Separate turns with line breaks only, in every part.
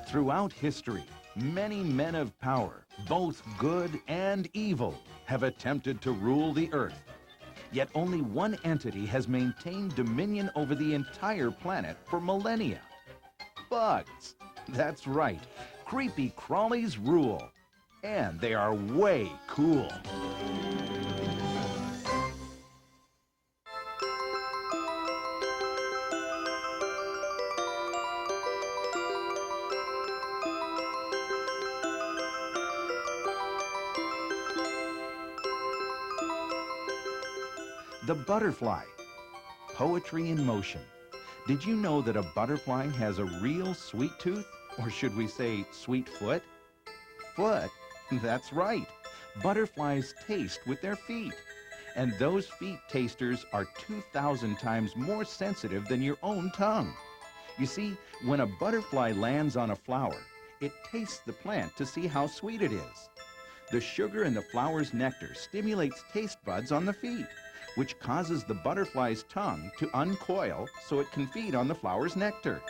Throughout history, many men of power, both good and evil, have attempted to rule the earth. Yet only one entity has maintained dominion over the entire planet for millennia. Bugs. That's right. Creepy crawlies rule. And they are way cool. The butterfly. Poetry in motion. Did you know that a butterfly has a real sweet tooth? Or should we say sweet foot? Foot? That's right. Butterflies taste with their feet. And those feet tasters are 2,000 times more sensitive than your own tongue. You see, when a butterfly lands on a flower, it tastes the plant to see how sweet it is. The sugar in the flower's nectar stimulates taste buds on the feet, which causes the butterfly's tongue to uncoil so it can feed on the flower's nectar.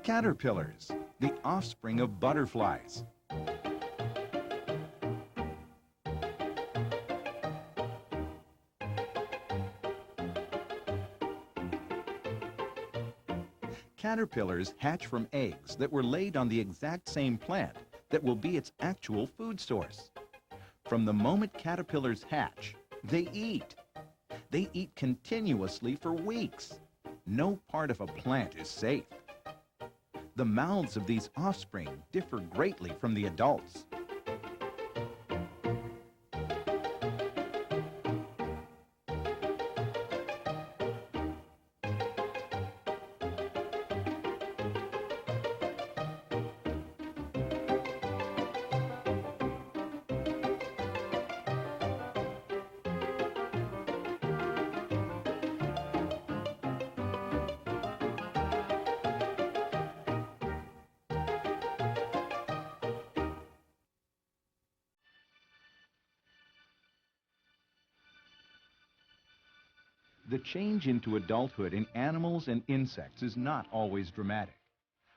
Caterpillars, the offspring of butterflies. Caterpillars hatch from eggs that were laid on the exact same plant that will be its actual food source. From the moment caterpillars hatch, they eat. They eat continuously for weeks. No part of a plant is safe. The mouths of these offspring differ greatly from the adults. The change into adulthood in animals and insects is not always dramatic.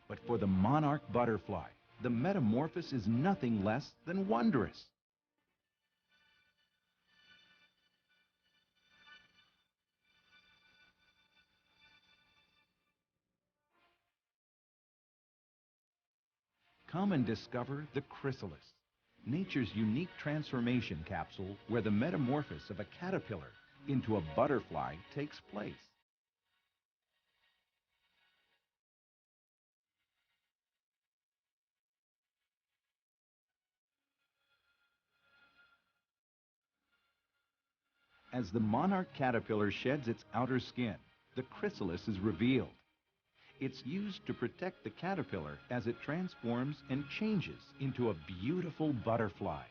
But for the monarch butterfly, the metamorphosis is nothing less than wondrous. Come and discover the chrysalis, nature's unique transformation capsule where the metamorphosis of a caterpillar into a butterfly takes place. As the monarch caterpillar sheds its outer skin, the chrysalis is revealed. It's used to protect the caterpillar as it transforms and changes into a beautiful butterfly.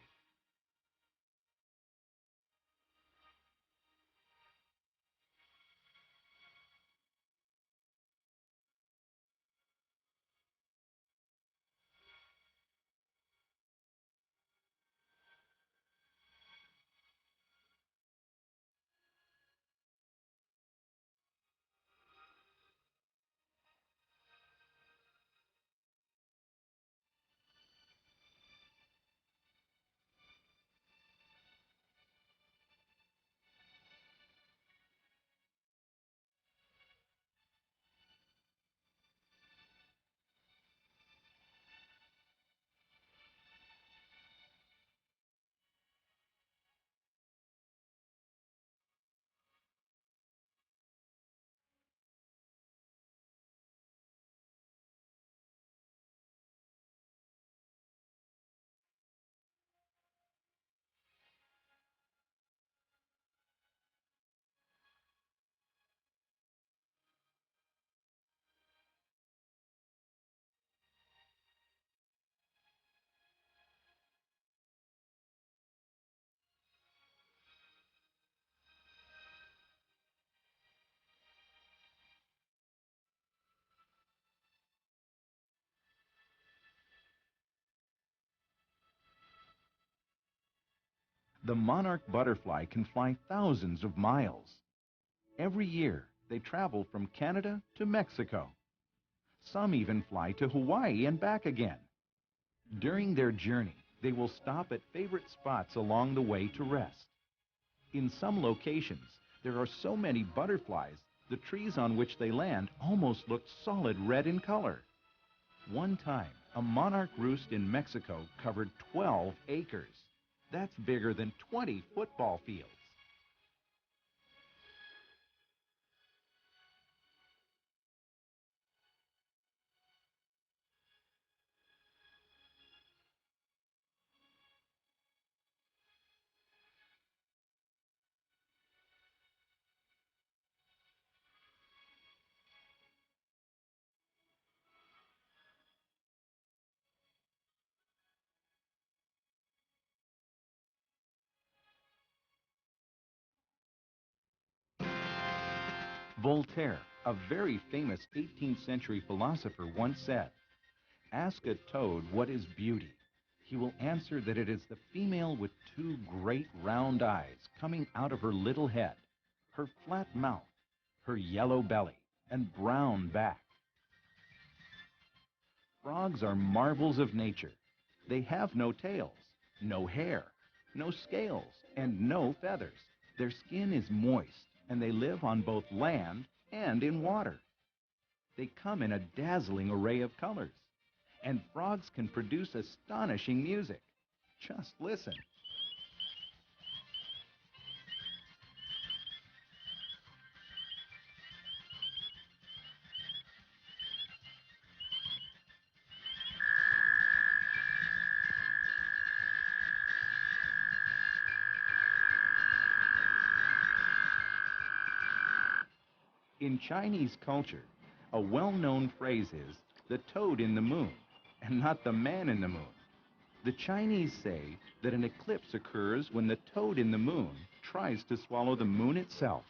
The monarch butterfly can fly thousands of miles. Every year, they travel from Canada to Mexico. Some even fly to Hawaii and back again. During their journey, they will stop at favorite spots along the way to rest. In some locations, there are so many butterflies, the trees on which they land almost look solid red in color. One time, a monarch roost in Mexico covered 12 acres. That's bigger than 20 football fields. Voltaire, a very famous 18th century philosopher, once said, "Ask a toad what is beauty. He will answer that it is the female with two great round eyes coming out of her little head, her flat mouth, her yellow belly, and brown back." Frogs are marvels of nature. They have no tails, no hair, no scales, and no feathers. Their skin is moist, and they live on both land and in water. They come in a dazzling array of colors. And frogs can produce astonishing music. Just listen. In Chinese culture, a well-known phrase is the toad in the moon, and not the man in the moon. The Chinese say that an eclipse occurs when the toad in the moon tries to swallow the moon itself.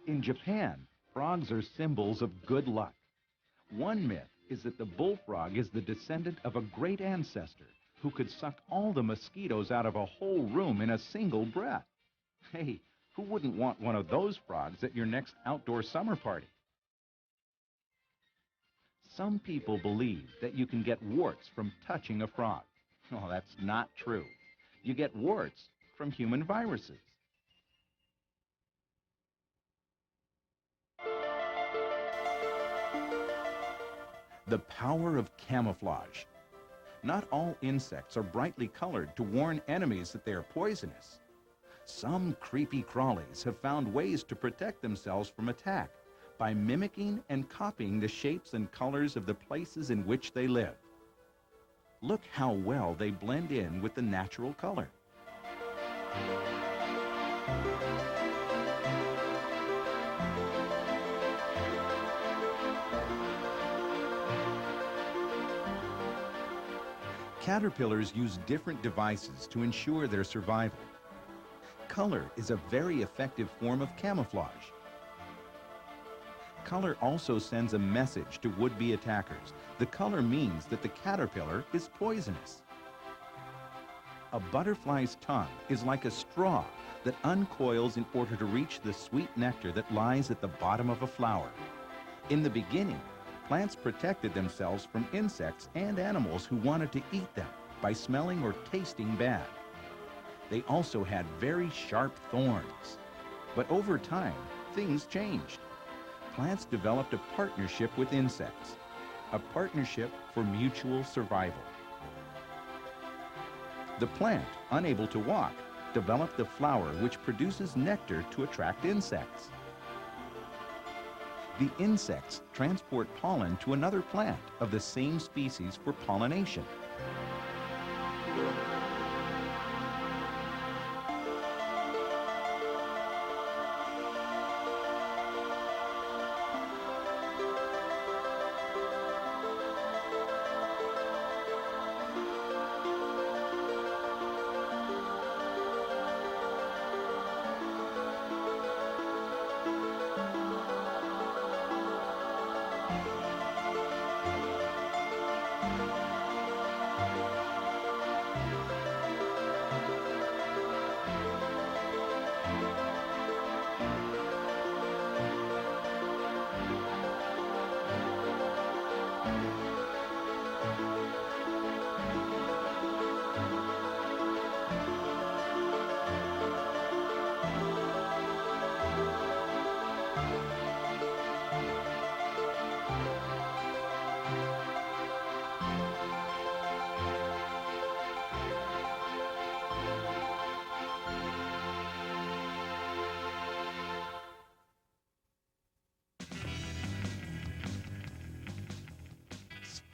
In Japan, frogs are symbols of good luck. One myth is that the bullfrog is the descendant of a great ancestor who could suck all the mosquitoes out of a whole room in a single breath. Hey, who wouldn't want one of those frogs at your next outdoor summer party? Some people believe that you can get warts from touching a frog. Well, that's not true. You get warts from human viruses. The power of camouflage. Not all insects are brightly colored to warn enemies that they are poisonous. Some creepy crawlies have found ways to protect themselves from attack by mimicking and copying the shapes and colors of the places in which they live. Look how well they blend in with the natural color. Caterpillars use different devices to ensure their survival. Color is a very effective form of camouflage. Color also sends a message to would-be attackers. The color means that the caterpillar is poisonous. A butterfly's tongue is like a straw that uncoils in order to reach the sweet nectar that lies at the bottom of a flower. In the beginning, plants protected themselves from insects and animals who wanted to eat them by smelling or tasting bad. They also had very sharp thorns. But over time, things changed. Plants developed a partnership with insects, a partnership for mutual survival. The plant, unable to walk, developed the flower which produces nectar to attract insects. The insects transport pollen to another plant of the same species for pollination.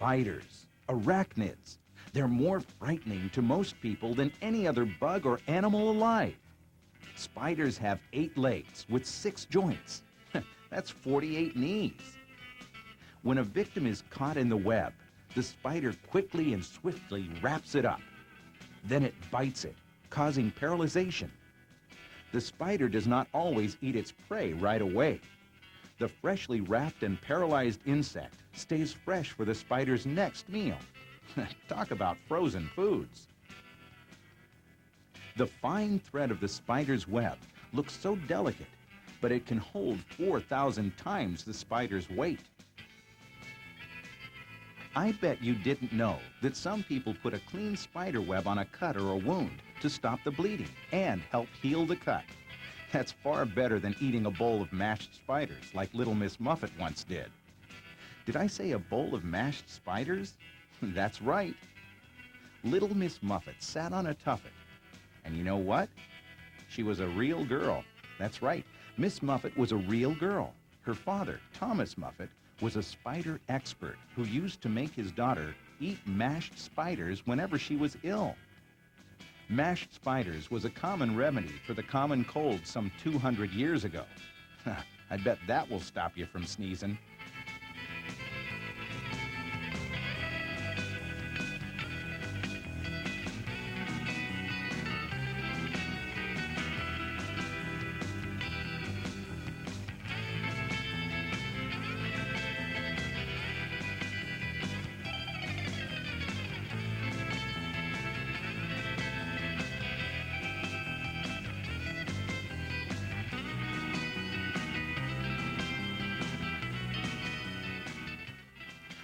Spiders, arachnids. They're more frightening to most people than any other bug or animal alive. Spiders have 8 legs with 6 joints. That's 48 knees. When a victim is caught in the web, the spider quickly and swiftly wraps it up. Then it bites it, causing paralyzation. The spider does not always eat its prey right away. The freshly wrapped and paralyzed insect stays fresh for the spider's next meal. Talk about frozen foods. The fine thread of the spider's web looks so delicate, but it can hold 4,000 times the spider's weight. I bet you didn't know that some people put a clean spider web on a cut or a wound to stop the bleeding and help heal the cut. That's far better than eating a bowl of mashed spiders like Little Miss Muffet once did. Did I say a bowl of mashed spiders? That's right. Little Miss Muffet sat on a tuffet. And you know what? She was a real girl. That's right. Miss Muffet was a real girl. Her father, Thomas Muffet, was a spider expert who used to make his daughter eat mashed spiders whenever she was ill. Mashed spiders was a common remedy for the common cold some 200 years ago. I bet that will stop you from sneezing.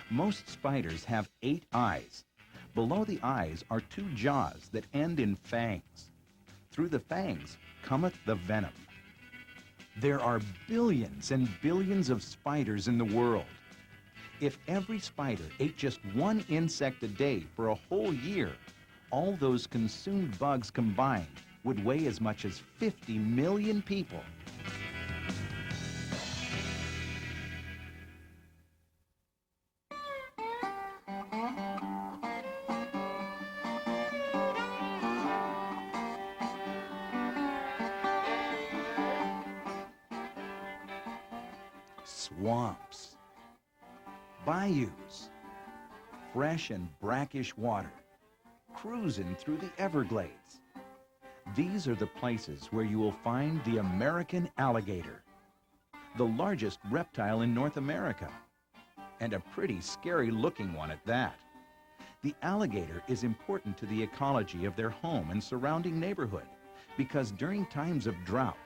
Most spiders have 8 eyes. Below the eyes are 2 jaws that end in fangs. Through the fangs cometh the venom. There are billions and billions of spiders in the world. If every spider ate just 1 insect a day for a whole year, all those consumed bugs combined would weigh as much as 50 million people. Swamps, bayous, fresh and brackish water, cruising through the Everglades. These are the places where you will find the American alligator, the largest reptile in North America, and a pretty scary looking one at that. The alligator is important to the ecology of their home and surrounding neighborhood because during times of drought,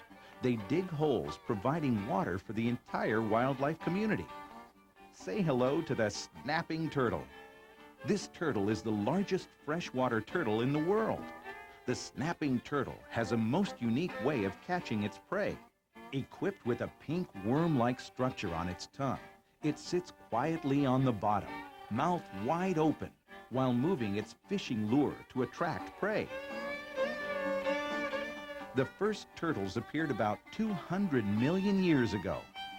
they dig holes providing water for the entire wildlife community. Say hello to the snapping turtle. This turtle is the largest freshwater turtle in the world. The snapping turtle has a most unique way of catching its prey. Equipped with a pink worm-like structure on its tongue, it sits quietly on the bottom, mouth wide open, while moving its fishing lure to attract prey. The first turtles appeared about 200 million years ago,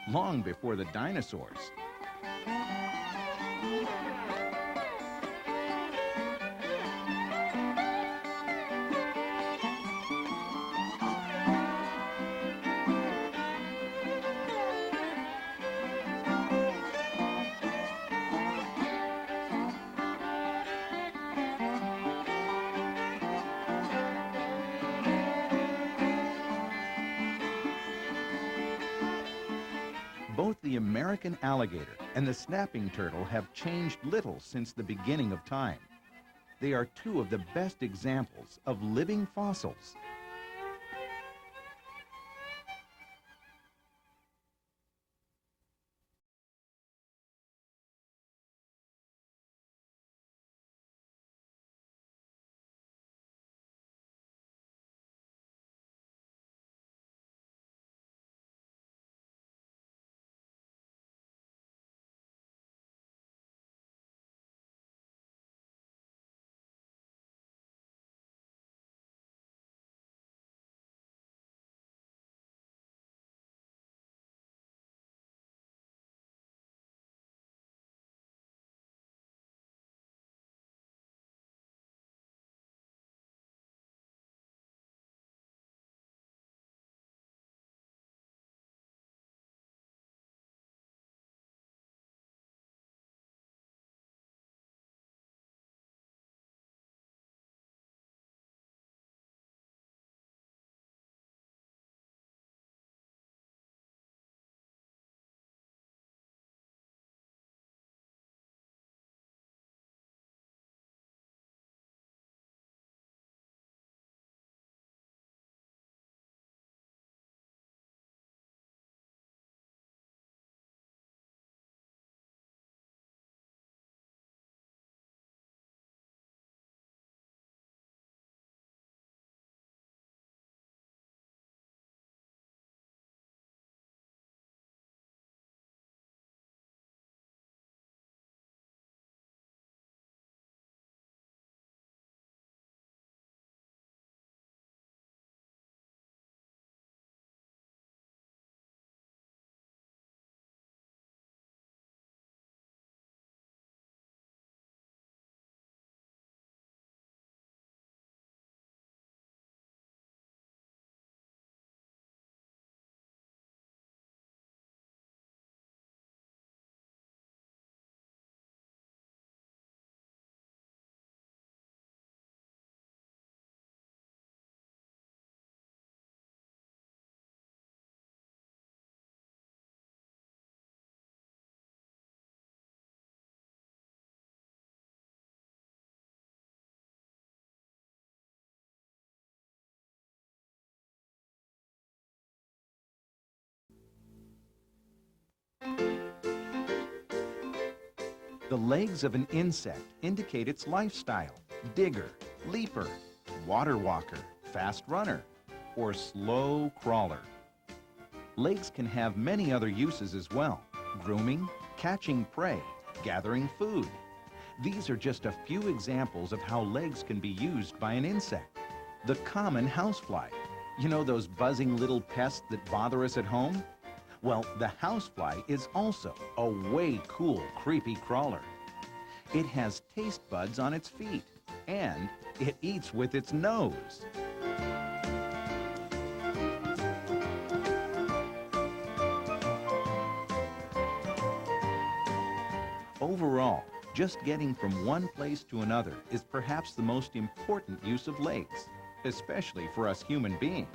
long before the dinosaurs. Both the American alligator and the snapping turtle have changed little since the beginning of time. They are 2 of the best examples of living fossils. The legs of an insect indicate its lifestyle: digger, leaper, water walker, fast runner, or slow crawler. Legs can have many other uses as well: grooming, catching prey, gathering food. These are just a few examples of how legs can be used by an insect. The common housefly. You know those buzzing little pests that bother us at home? Well, the housefly is also a way cool, creepy crawler. It has taste buds on its feet, and it eats with its nose. Overall, just getting from one place to another is perhaps the most important use of legs, especially for us human beings.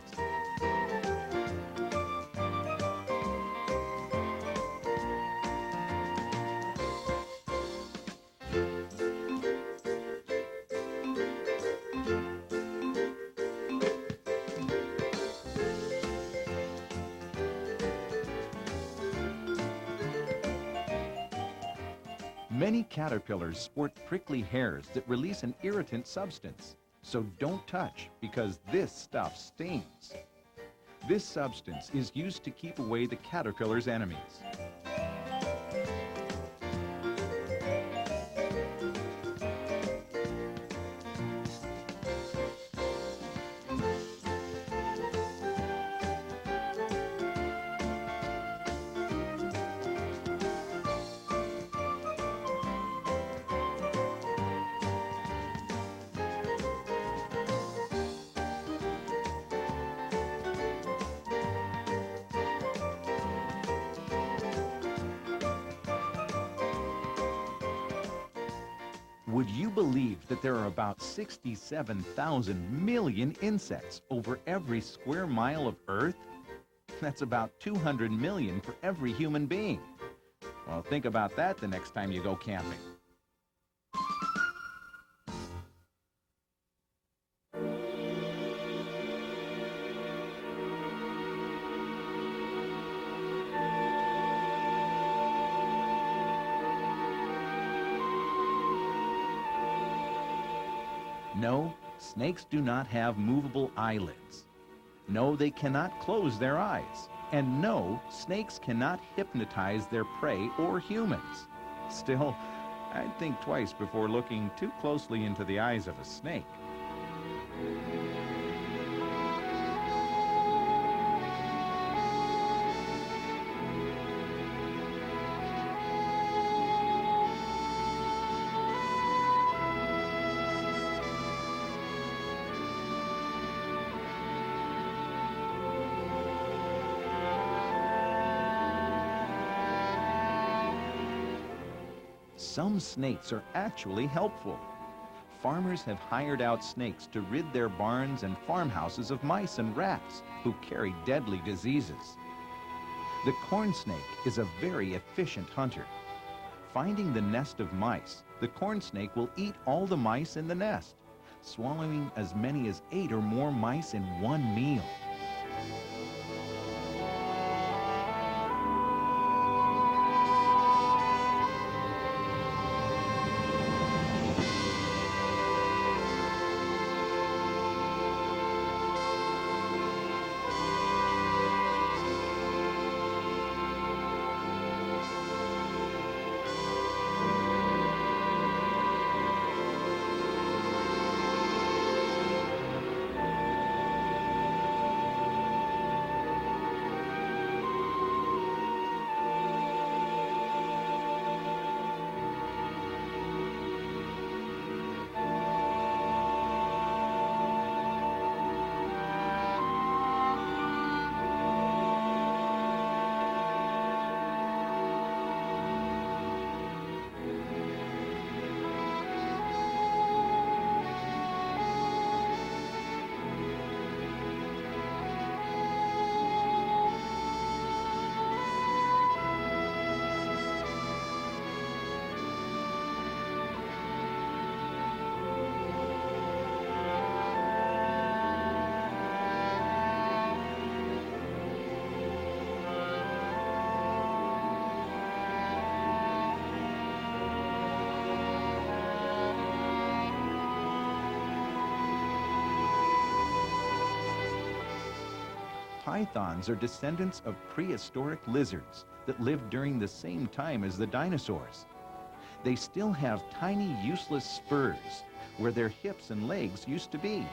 Many caterpillars sport prickly hairs that release an irritant substance. So don't touch, because this stuff stings. This substance is used to keep away the caterpillar's enemies. Would you believe that there are about 67,000 million insects over every square mile of Earth? That's about 200 million for every human being. Well, think about that the next time you go camping. No, snakes do not have movable eyelids. No, they cannot close their eyes. And no, snakes cannot hypnotize their prey or humans. Still, I'd think twice before looking too closely into the eyes of a snake. Some snakes are actually helpful. Farmers have hired out snakes to rid their barns and farmhouses of mice and rats who carry deadly diseases. The corn snake is a very efficient hunter. Finding the nest of mice, the corn snake will eat all the mice in the nest, swallowing as many as 8 or more mice in one meal. pythons are descendants of prehistoric lizards that lived during the same time as the dinosaurs. They still have tiny, useless spurs where their hips and legs used to be.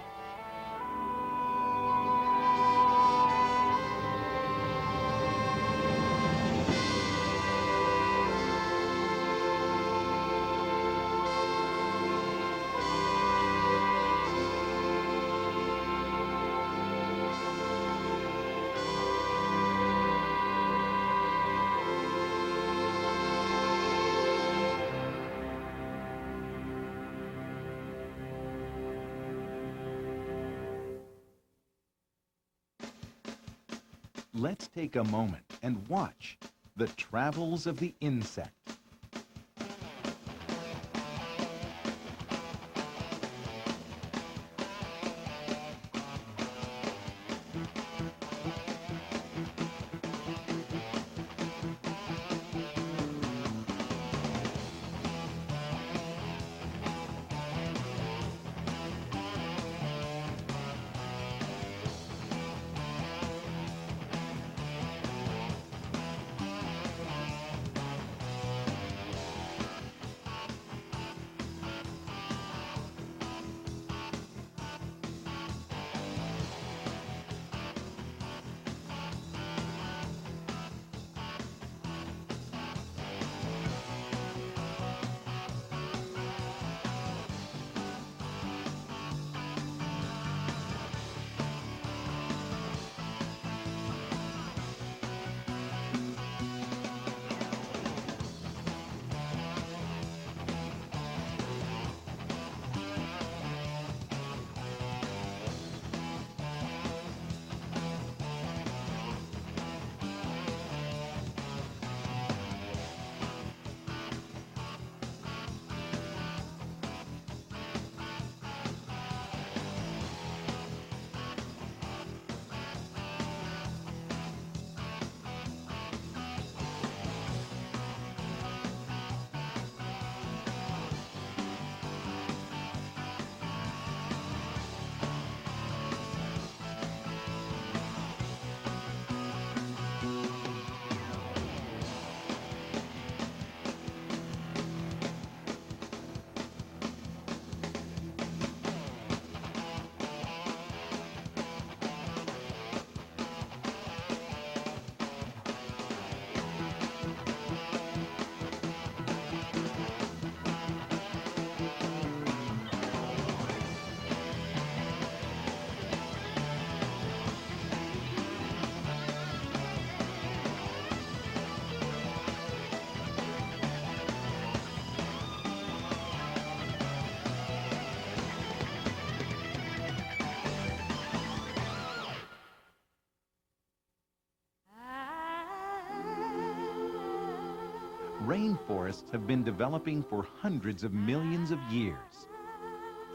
Let's take a moment and watch the travels of the insect. Rainforests have been developing for hundreds of millions of years.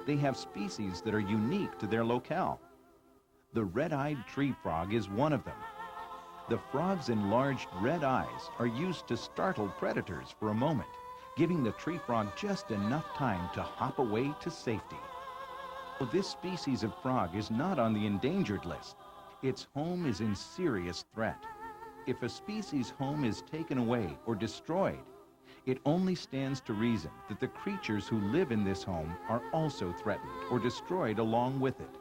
They have species that are unique to their locale. The red-eyed tree frog is one of them. The frog's enlarged red eyes are used to startle predators for a moment, giving the tree frog just enough time to hop away to safety. This species of frog is not on the endangered list. Its home is in serious threat. If a species' home is taken away or destroyed, it only stands to reason that the creatures who live in this home are also threatened or destroyed along with it.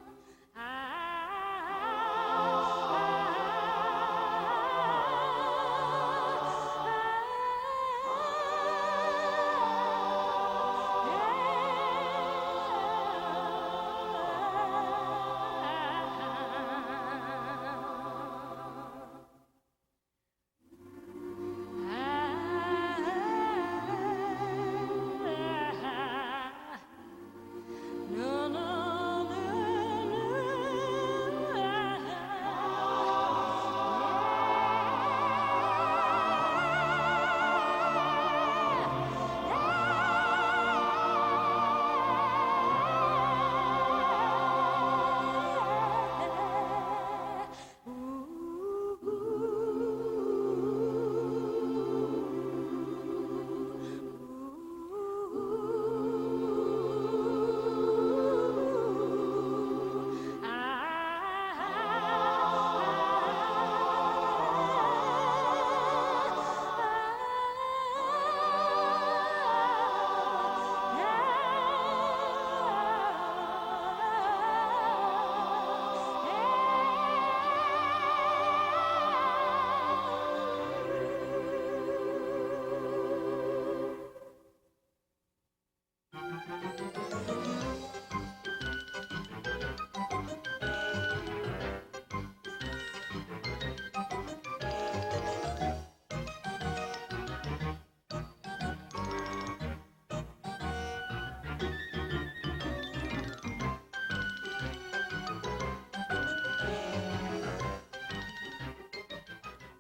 No, no, no.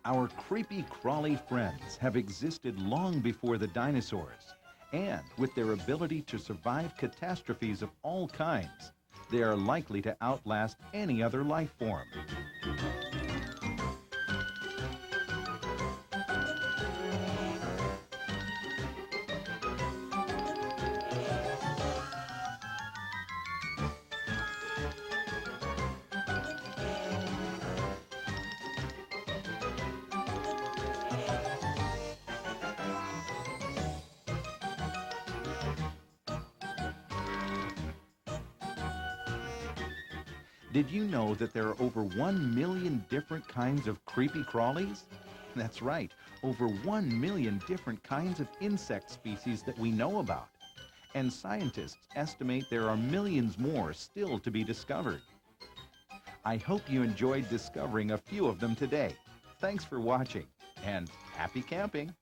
Our creepy crawly friends have existed long before the dinosaurs, and with their ability to survive catastrophes of all kinds, they are likely to outlast any other life form. Did you know that there are over 1 million different kinds of creepy crawlies? That's right, over 1 million different kinds of insect species that we know about. And scientists estimate there are millions more still to be discovered. I hope you enjoyed discovering a few of them today. Thanks for watching, and happy camping!